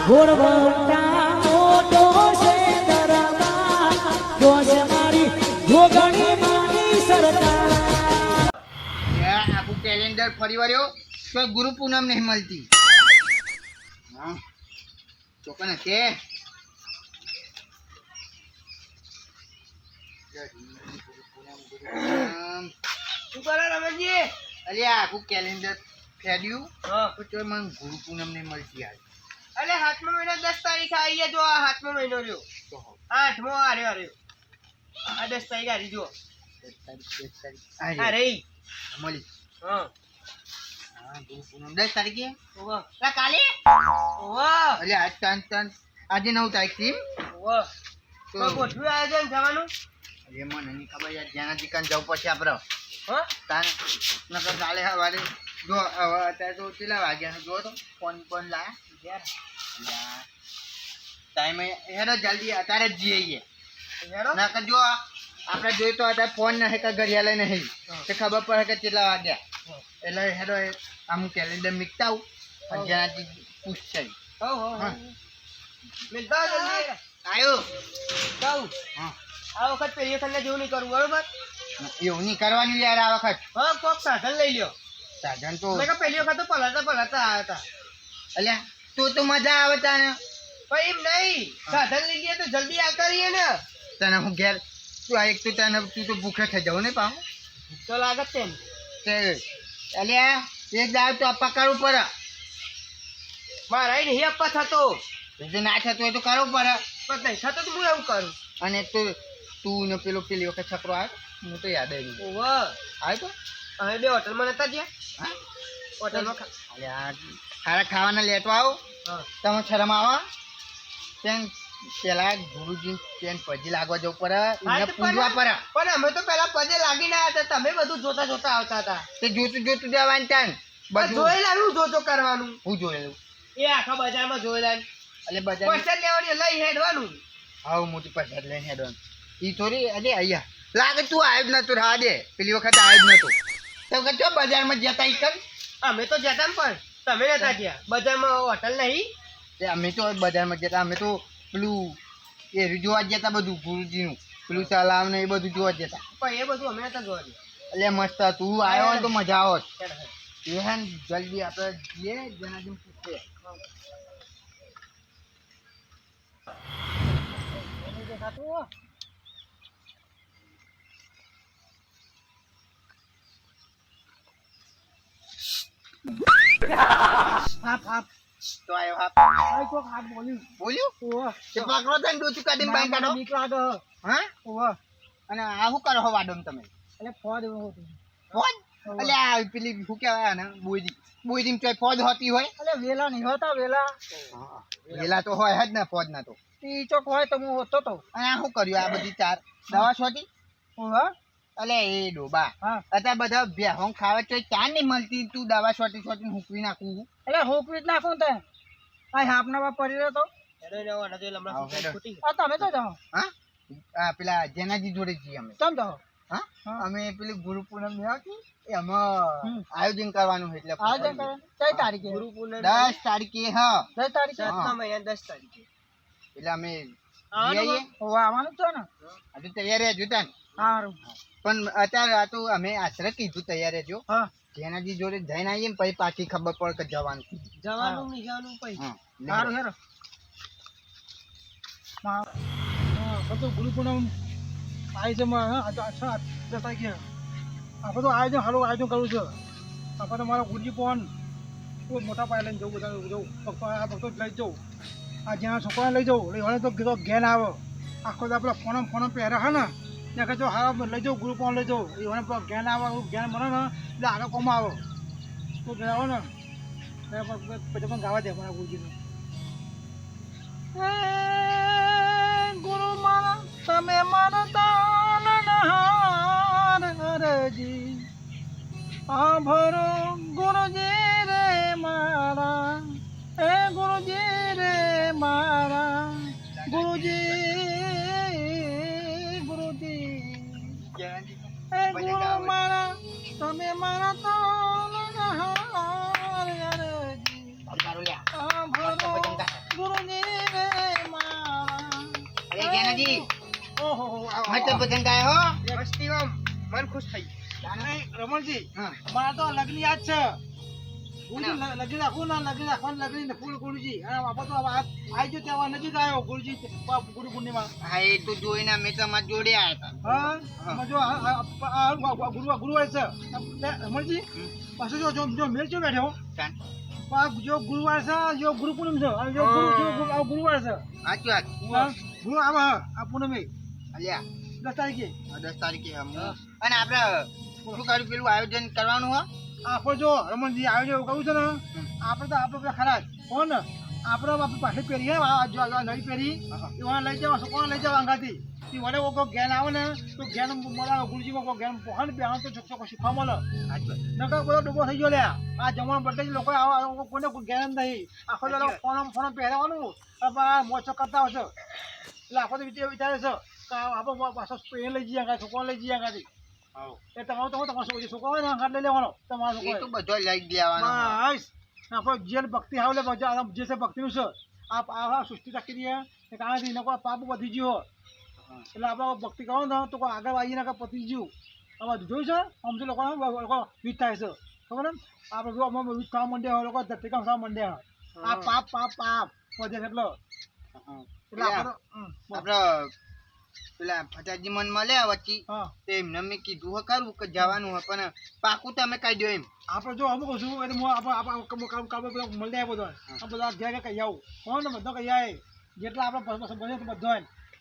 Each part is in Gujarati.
ઘોડવટા મોટો છે દરબાર જોશે મારી જોગણી મારી સરકાર આખું કેલેન્ડર ફરી વર્યો તો ગુરુ પૂનમ નહીં મળતી હા ચોકન છે શું કરો રમણજી? અરે આખું કેલેન્ડર ફેર્યું તો મને ગુરુ પૂનમ નહીં મળતી યાર. અરે 7મો મહિનો 10 તારીખ આવી ગયા. જો આ 7મો મહિનો રહ્યો, 8મો આ રહ્યો. આ 10 તારીખ આવી જો આ રહી મળી. હા ગુરુ પૂનમ 10 તારીખે ઓવા લા કાલે ઓવા અરે આજ આજે 9 તારીખ થી ઓવા તો ગોઠવ્યું આયોજન થવાનું. અરે મને નહીં ખબર યાર જ્યાંના દુકાન જવું પછી આપણે હા તાન નકર કાલે સવારે જો હવે અત્યારે તો કેટલા વાગ્યા જો તો ફોન લાયા યાર ટાઈમ હેરો જલ્દી અત્યારે જ જઈએ હેરો નકર જો આપણે જોઈએ તો અત્યારે ફોન નહીં કે ઘડિયાળ નહીં તે ખબર પડે કે કેટલા વાગ્યા એટલે હેરો આમ કેલેન્ડર મીકતા આવું જ્યાંથી પૂછશે હો હો મિલતા જલ્દી આવ્યો કહું હા આ વખત પેલી વખત જેવું નહીં કરવું બરોબર. એવું નહીં કરવાનું યાર આ વખત હા કોક સાધન લઈ લ્યો. સાધન તો મેં કહ્યું પેલી વખત તો પલાતા આવ્યા હતા અલ્યા તો મજા આવે તને પણ એમ નહીં સાધન લઈ લઈએ તો જલ્દી આવતા રહીએ ને. તને હું ઘેર તું આ એક તો તને તું તો ભૂખે થઈ જાવ ને પાઉં તો લાગત તેમ તે અલ્યા એક દાવ તો આપવા કરવું પડે મારા નહીં આપવા થતો જો ના થતું હોય તો કરવું પડે પણ નહીં થતો તો હું એવું કરું. અને તું ને પેલો પેલી વખત છકરો આવ્યો હું તો યાદ આવી ગયું ઓવા આવ્યો તો હવે બે હોટલમાં નતા ગયા. હા હોટલમાં અલ્યા સારા ખાવાના લેટવા આવો હા તમે શરમ આવો ત્યાં પેલા ગુરુજી ત્યાં પજી લાગવા જવું પડે એમને પૂજવા પડે પણ અમે તો પેલા પદે લાગીને આવ્યા હતા. તમે બધું જોતા જોતા આવતા હતા. તે જોતું જોતું જવાનું ત્યાં બધું જોયેલા હું જોતો કરવાનું હું જોયેલું એ આખા બજારમાં જોયેલા. એટલે બધા પૈસા લેવાની લઈ હેડવાનું. હાવ મોટી પૈસા લઈને હેડવાનું ઈ થોડી અરે અહીંયા લાગે તું આવ્યો જ નતું રાહ દે પેલી વખત આવ્યો જ નતો તો કે ચો બજારમાં જતા ઈ કર અમે તો જતા ને પણ તમે નતા ગયા. બજારમાં હોટલ નહીં તે અમે તો બજારમાં જતા અમે તો પેલું એ જોવા જ જતા બધું ગુરુજીનું પેલું સલામ ને એ બધું જોવા જ જતા પણ એ બધું અમે નતા જોવા દે. એટલે મસ્ત તું આવ્યો હોય તો મજા આવત હેડ હેડ. એ હે ને જલ્દી આપણે જઈએ જનાજી પૂછીએ હાપ હાપ તો આવ્યો હા આઈ કોક હાથ બોલ્યું. બોલ્યું ઓવા તે પકડો તને ડોચું કાઢીને બાઈ કાઢો બીક લાગે. હા ઓવા અને આ શું કરો હો વાડમ તમે એટલે ફોદ એવું હતું. ફોજ એટલે આ પેલી શું કહેવાય ને બોયરી ચોય ફોજ હોતી હોય એટલે વેલા નહીં હોતા વેલા. પેલા તો હોય જ ને ફોજ ના તો ઈ ચોક હોય તો હું હોતો તો. અને આ શું કર્યું આ બધી ચાર દવા છોટી ઓવા અલે એ ડોબા હા અત્યારે બધા ભેહોં ખાવા ચોય ચા નહીં મળતી તું દવા છોટી છોટી હુકવી નાખું એટલે હોકવી જ નાખું તે આ હાપના બાપ પડી રહ્યો તો. આ તમે તો જાઓ હા આ પેલા જેનાજી જોડે છીએ અમે તમે જાઓ. હા અમે પેલી ગુરુ પૂનમ ની આવતી એ અમે આયોજન કરવાનું છે એટલે આયોજન કરો કઈ તારીખે? 10 તારીખે હા 10 તારીખે. હા. 7 મહિના 10 તારીખે એટલે અમે આવવાનું? જઈએ ઓવા આવવાનું છે ને. હજુ તૈયાર રહેજો તાન સારું. પણ અત્યારે આ તો અમે આશરે કીધું તૈયાર રહેજો હા જેનાજી જોડે જઈને આવીએ ને પછી પાછી ખબર પડે કે જવાનું જવાનું નહીં જવાનું પછી. હા સારું હેરો. હા બધું ગુરુ પૂનમ આયોજનમાં અચ્છા તારીખે આ બધું આયોજન સારું આયોજન કરવું છે. આપણે તો મારા ગુરુજી પણ ખૂબ મોટા પાયે લઈને જવું બધા જવું ભક્તો આ ભક્તો જ લઈ જવું. આ જ્યાં છોકરાને લઈ જવું એટલે તો કીધો ઘેન આવે આખો તો આપણે ફોનમ પહેરે હા ને ત્યાં કહે હા લઈ જાઉં ગુરુ પણ લઈ જાઉં એ મને ઘેન આવે ઘેન મળે ને એટલે આગળ કોમ આવે તો આવે ને પછી પણ ગાવા દે મારા ગુરુજીને. ગુરુ મારા તમે માનતા અરજી આ ભરો ગુરુજી રે મારા એ ગુરુજી રે મારા ગુરુજી ગુરુજી એ ગુરુ મારા તમે મારા તો અરજી આ ભરો ગુરુ જેનાજી ઓહો હો મસ્ત ભજન ગાય હો મસ્તી આમ મન ખુશ થઈ રમણજી હા મારા તો લગ્ન યાદ છે ગુરુજી લગ્ન રાખવું ના લગ્ન રાખવાનું લગ્ન ફૂલ ગુરુજી અને આપણે તો આવી જો ત્યાં નજીક આવ્યો ગુરુજી ગુરુ પૂર્ણિમા હા એ તો જોઈને અમે તમારા જોડે આવ્યા હતા હા જો ગુરુવાર છે રમણજી પાછું જો મેળ છે બેઠો ચાલ જો ગુરુવાર છે જો ગુરુ પૂનમ છે અને જો ગુરુવાર છે સાચું વાત ગુરુ આવે આ પૂનમે અલ્યા 10 તારીખે 10 તારીખે અને આપણે શું કર્યું પેલું આયોજન કરવાનું હો આપણે જો રમણજી આયોજન એવું કહું છે ને આપણે તો આપણે પેલા ખરા કોણ ને આપણે પાસે પહેરી નવી પહેરી એવા લઈ જાવ કોણ લઈ જાવ અંગાથી એ વડે કોઈ જ્ઞાન આવે ને તો જ્ઞાન મળે ગુરુજીમાં કોઈ જ્ઞાન પોહાણ પહેરણ તો ચોખ્ખો શીખવા મળે નકર બધો ડૂબો થઈ ગયો લે આ જમવાનું બટે લોકો કોઈને કોઈ જ્ઞાન નહીં આખો ફોન પહેરવાનું મોચો કરતા હશે એટલે આખો તો વિચારે છે કે આપણે પાછો પહેરી લઈ જઈએ અંગા છોકરો લઈ જઈએ અંગાથી એ તમારો તો તમારો છોકરો હોય ને અંગાત લઈ લેવાનો તમારો એ તો છોકરો બધો લઈ જ લેવાનો બસ આપણે જે ભક્તિ હાવ લે જે છે ભક્તિનું છે આ સૃષ્ટિ રાખી દઈએ કારણ કે કોઈ પાપ વધી ગયો એટલે આપણે ભક્તિ કરો ને તો કોઈ આગળ આવીને પતી ગયું હવે જોયું છે આમ તો લોકો વીજ થાય છે ખબર ને આપણે જો અમે વીજ થવા માંડ્યા હોય લોકો ધરતીકામ થવા માંડ્યા આ પાપ પાપ પાપ વધે છે એટલે આપણે આપણે પેલા ફટાજી મન મળ્યા વચ્ચે હા તો એમને મેં કીધું હોય ખરું કે જવાનું હોય પણ પાકું તમે કહી દો એમ આપણે જો અમુક શું એટલે આપણે કામ મળી જાય બધો આ બધા ઘેર કહી આવું કોણ ને બધો કહી આવે જેટલા આપણે બને તો બધો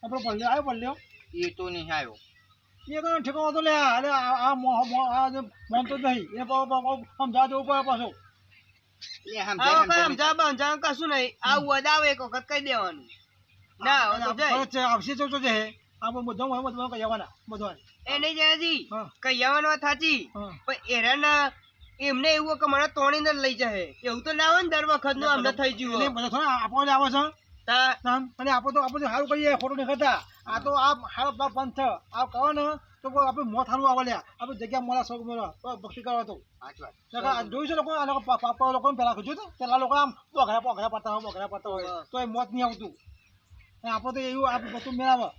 આપણે ભલ્યો આવ્યો ભલ્યો એ તો નહીં આવ્યો એ તો ઠેકાણો તો લે અરે આ મોમ તો નહીં એ સમજા દેવું પડે પાછું કશું નહીં આ વધાવે એક વખત કહી દેવાનું ના આવશે તો છે આપણે બધો બધો કહી આવવાના બધો એ નહીં જેનાજી હા કહી આવવાનું વાત સાચી હા પણ એરાના એમને એવું કે મને તોડીને લઈ જાય એવું તો ના હોય ને દર વખત નું અમને થઈ એટલે ગયું બધા થોડા આપણને આવે છે અને આપણે સારું કરીએ ખોટું નહીં કરતા આ તો આ સારો પંથ છે આ કહો ને તો આપણે મોત સારું આવે લ્યા આપણે જગ્યા મળે શોખ મળે ભક્તિ કરવા તો જોયું છે લોકો આ લોકો પાપા લોકો પેલા જોયું તો પેલા લોકો આમ બોઘરા પડતા હોય તો એ મોત નહીં આવતું આપણે તો એવું આપણે બધું મેળાવે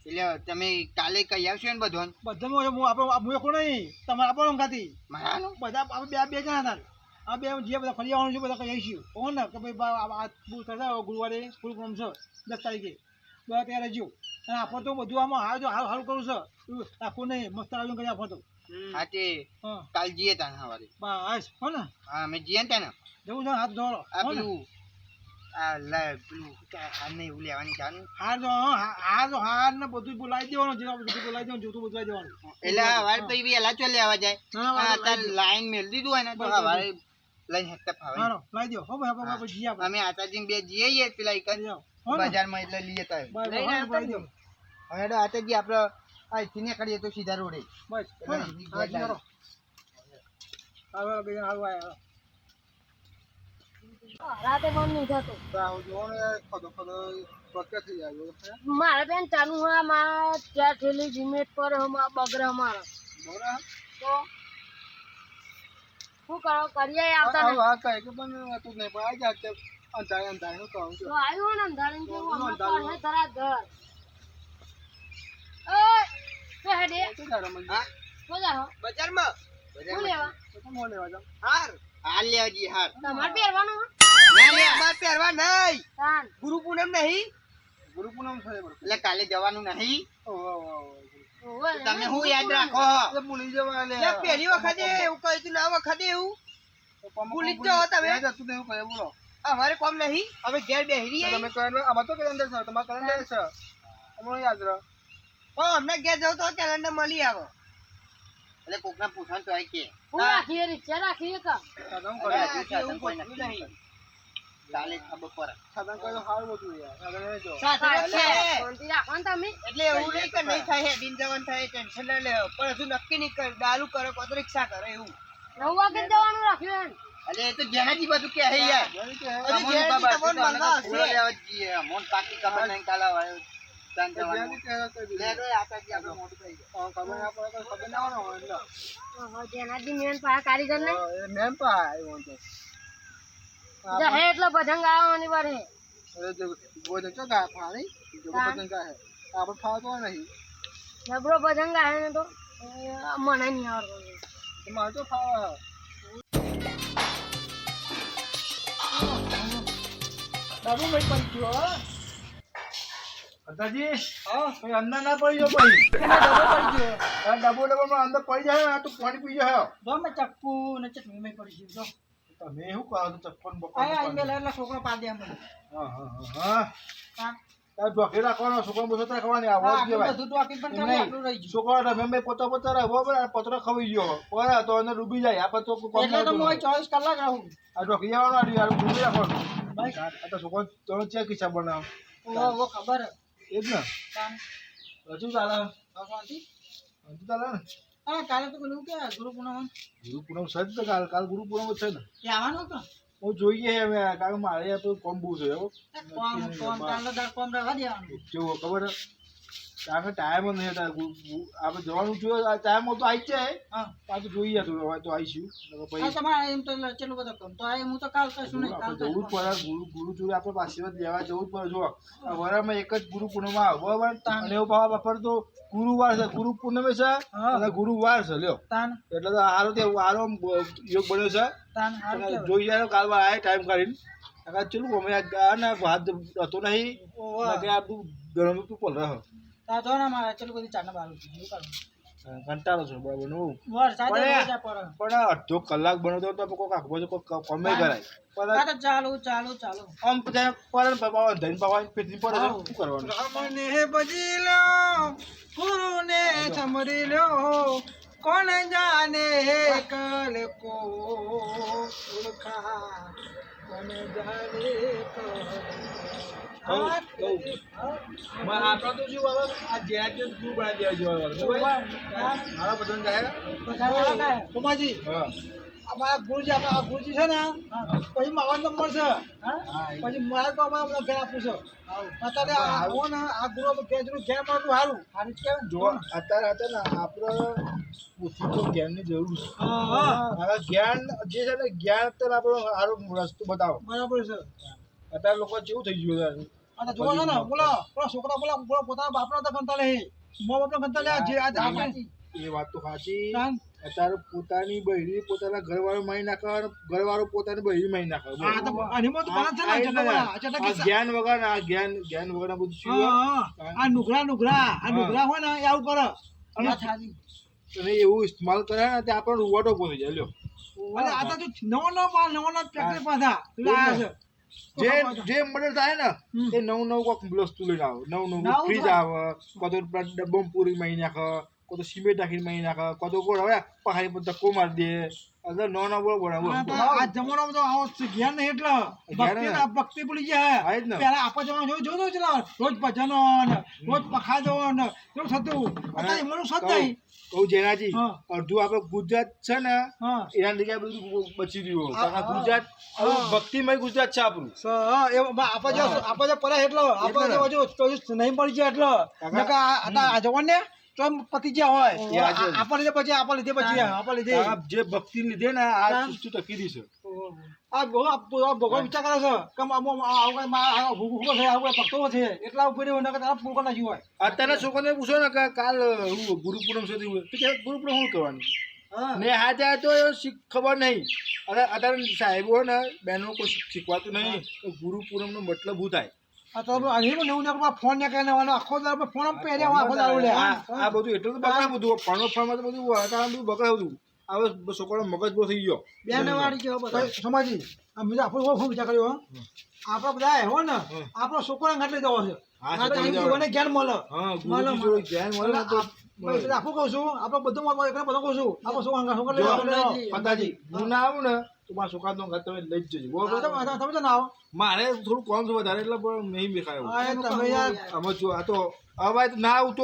એટલે તમે કાલે કહી આવશો ને બધો બધામાં આપણે કોણ નહીં તમારે આપણો ખાતી મારાનું બધા આપણે બે જણા હતા આ બે જે બધા ફરી આવવાનું છે બધા કહી આવીશું કોણ ને કે ભાઈ ગુરુવારે ફૂલ કામ છે 10 તારીખે બધા તૈયાર રહેજો અને આપણે તો બધું આમાં સારું કરવું છે આખું નહીં મસ્ત આયોજન કરી આપણે તો હા તે હા કાલ જઈએ તા સવારે બસ હો ને હા અમે જઈએ ને ત્યાં જવું છે હાથ ધોળો આ પેલું પેલું હાર ને એવું લેવાની જાનું હાર ને બધું બોલાવી દેવાનું જે બધું બોલાવી દેવાનું જોતું બોલાવી દેવાનું એટલે હવારે પછી વહેલા ચો લેવા જાય અત્યારે લાઈન મેળ દીધું હોય ને તો હવારે લઈને હેક્ટર ફાવે લાવી દો હો ભાઈ જઈએ આપણે અમે આતાજી બે જઈએ પેલા એક બજારમાં એટલે લઈએ તો હવે આતાજી આપણે અહીંથી નીકળીએ તો સીધા રોડે બસ હવે બે હાલ આયા રાતે બંધ નહીં થતું મારે બેન ચાલુ હોય મારા 4 થેલી જીમેટ પર બગડે મારે તો શું કરો કરીએ આવતા નહીં. તો આવ્યું ને અંધારું જેવું હમણાં તો હે તારા ઘર ઓય તો હેડે તો જાઓ બજારમાં શું લેવા હાર હાલ લેવા જઈએ હાર તમારે પહેરવાનું હે? અમારે પહેરવા નહીં તાન ગુરુ પૂનમ નહીં એટલે કાલે જવાનું નહીં ઓય તમે શું યાદ રાખો એટલે પહેલી વખતે એવું કહ્યું તું ના વખતે એવું ભૂલી જ જાઓ તમે અમારે કોમ નહીં હવે ઘેર બેહરી પણ અમને ઘેર જાવ તો કેલેન્ડર મળી આવે એટલે કોકના પૂછવાનું તો કે હું રાખીએ રિક્ષા રાખીએ કા સાધન કોઈ નથી કાલે ખબર પડે સાથે શાંતિ છે રાખો ને તમે એટલે એવું નહીં કે નહીં થાય દિન જવાન થાય ટેન્શન ના લેવો પણ હજુ નક્કી નહીં કરે દારૂ કરે કોઈ રિક્ષા કરે એવું 9 વાગે જવાનું રાખ્યું એમ અરે એ તો જેનાજી બધું કે હે યાર મોન પાકી ખબર નહીં કાલા વાયો તાન જવાનું લે રો આતાજી આપણે મોટું થઈ ગયું જેનાથી મેન પા કારીગર ને હે એટલે ભજન ગાવાની વારે અરે જો બોલ તો ગા પાણી જો પતંગ ગા હે આપણે ફાવતો નહીં જબરો પતંગ આવે ને તો મને નહીં આવડતો તો મારે તો ફાવ બાબુ ભાઈ પણ ગયો અંદાજી હા ભાઈ અંદર ના પડી ગયો ભાઈ ડબો ડબોમાં અંદર પડી જાય આ તો પાણી પી જાય જો મેં ચક્કુ ને ચટણી મેં પડી ગયું જો તમે શું કહો છો ચપ્પન બપન આ મેં એટલે છોકરો પાડી દે અમને હા તાર ઢોકી રાખવાનો છોકરો બસો રાખવાની આ વાત કહેવાય બધું ટોકી પણ ચાલે આટલું રહી ગયું છોકરો મેં પોતા રહે બરાબર પતરો ખવાઈ ગયો બરાબર તો અંદર ડૂબી જાય આપણે તો એટલે તો હું 24 કલાક રહું આ ઢોકી જવાનું આ ડૂબી રાખવાનું ભાઈ આ તો છોકરો તો ચેક હિસાબ બનાવ ઓ ખબર એ જ ને કામ હજુ ચાલે શાંતિ હજુ ચાલે ને હા કાલે તો પેલું કે ગુરુ પૂનમ સજ તો કાલ ગુરુ પૂનમ છે ને એ આવવાનું હતું હું જોઈએ હવે કારણ મારે તો કોમ બહુ છે કોમ કાલે દર કોમ રહેવા દેવાનું કેવું ખબર કારણ ટાઈમ જ નહીં આપણે જવાનું જોઈએ ટાઈમ તો આવી જ જાય હા પાછું જોઈએ તો હવે તો આવીશું આ તમારે એમ તો ચેલું બધું કામ તો આ હું તો કાલ કશું નહીં કાલ જવું જ પડે ગુરુ જોડે આપણે આશીર્વાદ લેવા જવું જ પડે જો વરામાં એક જ ગુરુ પૂનમ આવે બરાબર અને એવું બાપા તો ગુરુવાર છે ગુરુ પૂનમે છે અને ગુરુવાર છે લ્યો તાન એટલે તો હારો તે હારો યોગ બન્યો છે તાન જોઈ જાય કાલ આવે ટાઈમ કાઢીને ચલું અમે ને ભાત હતો નહીં આ બધું ગરમ તું પલ રહે તા જો ના મારે ચેલું બધી ચાના બારું શું કરું કંટાળો છો બરાબર નું વરસાદ પણ અડધો કલાક બનો તો કોઈ આખો કમે કરાય પણ ચાલુ આમ બધા પર ધન પાવા પેટની પર શું કરવાનું મને બજી લો ગુરુને સમરી લો કોણ જાને કલ કો ઓળખા કોણ જાને આપડે તો શું હવે આ જેટ શું બનાવી દેવા જોવા મારા બધા જાય કુમાજી અમારા ગુરુજી આપણા ગુરુજી છે ને પછી મારો નંબર છે પછી મારે તો અમારા ઘેર આપવું છે અત્યારે આ ગુરુ ઘેર મળતું સારું સારું કેવાય જો અત્યારે હતા ને આપણે પૂછી તો જ્ઞાનની જરૂર છે જ્ઞાન જે છે ને જ્ઞાન અત્યારે આપણો સારો રસ્તો બતાવો બરાબર છે અત્યારે લોકો કેવું થઈ ગયું અને જોવા છે ને બોલો છોકરા બોલો પોતાના બાપના તો ગણતા નહીં મા બાપના ગણતા લે જે એ વાત તો સાચી અત્યારે પોતાની બહેરી પોતાના ઘરવાળો મારી નાખે ઘરવાળો પોતાની બહેરી મારી નાખે જ્ઞાન વગર આ જ્ઞાન વગર બધું શું આ નુગરા હોય ને એ આવું કરે અને એવું ઇસ્તેમાલ કરે ને તે આપણને રૂવાટો પહોંચી જાય લ્યો આ તો નવો ટ્રેક્ટર પાછા જે મર્ડર થાય ને એ નવું કોઈક વસ્તુ લઈને આવે નવું ફ્રીજ આવે કોતો ડબ્બો પૂરી મારી નાખે કોતો સિમેન્ટ નાખીને મારી નાખે કોતો કોઈ હવે પહાડી પર ધક્કો મારી દે એટલે નવો બનાવો આ જમાનામાં તો આવો જ્ઞાન નહીં એટલે ભક્તિ ભૂલી જાય પેલા આપણા જમાના જોજો ચલાવ રોજ ભજનો રોજ પખાજો ને એવું થતું અત્યારે એમનું સત નહીં કહું જેનાજી અડધું આપણે ગુજરાત છે ને એના લીધે બધું બચી રહ્યું કારણ ગુજરાત ભક્તિમય ગુજરાત છે આપણું આપણે જે પડે એટલો આપણે નહીં પડી જાય એટલો આ જવાન ને પતિ જ્યાં હોય આપણે લીધે પછી આપણે લીધે જે ભક્તિ લીધે ને આ સૃષ્ટિ ટકી રહી છે આ ભગવાન વિચાર કરે છે કે ભક્તો છે એટલા ઉપર પૂરો ના હોય અત્યારે છોકરાને પૂછો ને કે કાલ ગુરુ પૂનમ છે ગુરુ પૂનમ શું કરવાનું ને હા ત્યાં તો ખબર નહીં અને અત્યારે સાહેબો ને બહેનો કોઈ શીખવાતું નહીં ગુરુ પૂનમ નો મતલબ શું થાય ફોન ને કઈ આખો ફોન પહેર્યા આ બધું એટલું તો બગડા બધું ફોનમાં તો બધું બગડા બધું હવે છોકરો મગજ બહુ થઈ ગયો સમાજી આપણે વિચાર કર્યો આપડે બધા હો ને આપણો છોકરો ઘાટ લઈ જવો છે જ્ઞાન મળે આપું કઉ છું આપડે બધું કહું છું આપડે પતાજી હું ના આવું ને તો મારા છોકરા નો ઘર તમે લઈ જ જજો તમે તો ના આવો મારે થોડું કોમ છે વધારે એટલે નહીં દેખાય અમે જો આ તો હવે ના આવતો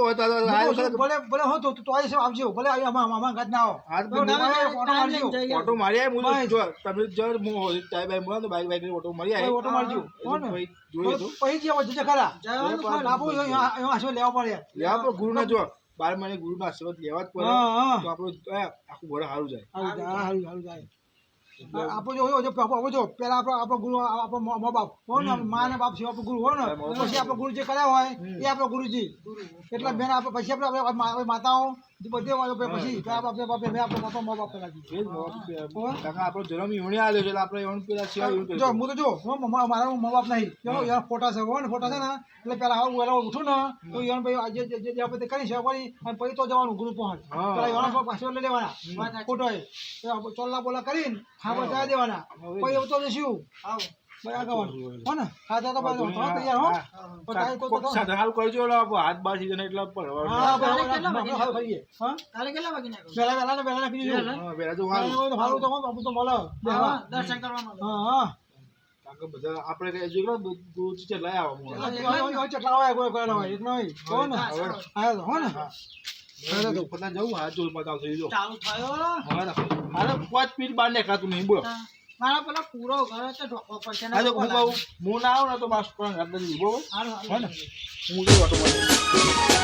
ભલે હો તો આવજો ભલે અમારા ઘાટ ના આવો ઓટો મારી આવે જો તમે જર ભાઈ મળે તો બાઈક ઓટો મારી આવે ઓટો મારજો જોઈએ તો પછી જે ખરા લેવા પડે ગુરુ ના જો 12 મહિને ગુરુ ના આશીર્વાદ લેવા જ પડે તો આપણું આખું ઘર સારું જાય સારું જાય આપણે જો પેલા આપણો ગુરુ આપણો મા બાપ હોય ને મા ને બાપ છે આપણો ગુરુ હોય ને પછી આપણો ગુરુ જે કર્યા હોય એ આપણો ગુરુજી એટલે બેન આપણે પછી આપણે માતાઓ બધે પછી આપણો મા બાપ પેલા આપણો જન્મ ઈવણે આવ્યો છે એટલે આપણે ઈવણ પેલા સિવાય જો હું તો જો મારા મા બાપ નહીં એના ફોટા છે હોય ને ફોટા છે ને એટલે પેલા હવે વેલા ઉઠું ને તો ઈવણ ભાઈ જે આપણે કરી છે અને પછી તો જવાનું ગુરુ પહોંચ પેલા ઈવણ પાછળ લઈ લેવાના ફોટો ચોલ્લા બોલા કરીને ખાવા જવા દેવાના પછી એવું તો જઈશું હાલ કરજો હાથ બાર સીઝન એટલે બધા આપણે ગુરુજી ચેટલા આવ્યા જવું હાથ જોઈ બતાવ થઈ જો 5 મિનિટ બાર દેખાતું નહીં બોલો મારા પેલા પૂરો ઘરે તો ઢોકો પડશે હું કહું હું ના આવું ને તો બસ બરોબર હું જોઈ ઓટો